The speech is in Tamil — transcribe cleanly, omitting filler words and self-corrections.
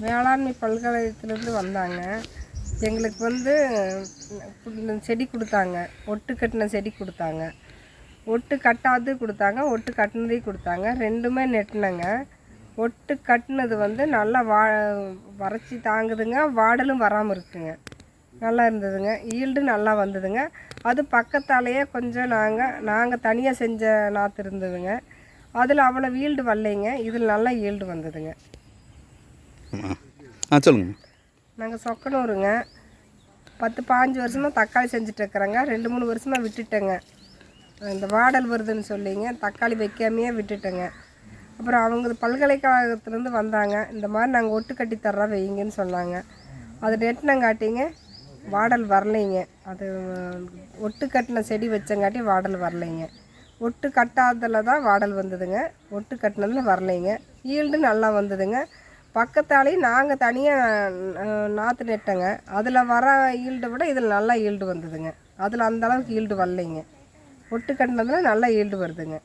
வேளாண்மை பல்கலைக்கழகத்திலேருந்து வந்தாங்க. எங்களுக்கு வந்து செடி கொடுத்தாங்க. ஒட்டு கட்டின செடி கொடுத்தாங்க, ஒட்டு கட்டாது கொடுத்தாங்க, ஒட்டு கட்டினதையும் கொடுத்தாங்க. ரெண்டுமே நெட்டினங்க. ஒட்டு கட்டினது வந்து நல்லா வறட்சி தாங்குதுங்க, வாடலும் வராமல் இருக்குங்க. நல்லா இருந்ததுங்க, ஈல்டு நல்லா வந்ததுங்க. அது பக்கத்தாலேயே கொஞ்சம் நாங்கள் தனியாக செஞ்ச நாற்று இருந்ததுங்க. அதில் அவ்வளோ ஈல்டு வரலைங்க, இதில் நல்லா ஈல்டு வந்ததுங்க. சொல்லுங்க. நாங்கள் சொக்கனூருங்க. 10-15 வருஷமாக தக்காளி செஞ்சிட்ருக்குறேங்க. 2-3 வருஷமாக விட்டுட்டேங்க. இந்த வாடல் வருதுன்னு சொல்லிங்க தக்காளி வைக்காமையே விட்டுட்டேங்க. அப்புறம் அவங்க பல்கலைக்கழகத்துலேருந்து வந்தாங்க. இந்த மாதிரி நாங்கள் ஒட்டு கட்டி தர்றோம் வைங்கன்னு சொன்னாங்க. அது நெட்டினங்காட்டிங்க வாடல் வரலைங்க. அது ஒட்டு கட்டின செடி வச்சங்காட்டி வாடல் வரலைங்க. ஒட்டு கட்டாததில் தான் வாடல் வந்ததுங்க, ஒட்டு கட்டினதில் வரலைங்க. ஈல்டு நல்லா வந்ததுங்க. பக்கத்தாலேயும் நாங்கள் தனியாக நாற்று நெட்டங்க. அதில் வர ஈல்டை விட இதில் நல்லா ஈல்டு வந்ததுங்க. அதில் அந்தளவுக்கு ஈல்டு வரலைங்க. ஒட்டு கட்டினதில் நல்லா ஈல்டு வருதுங்க.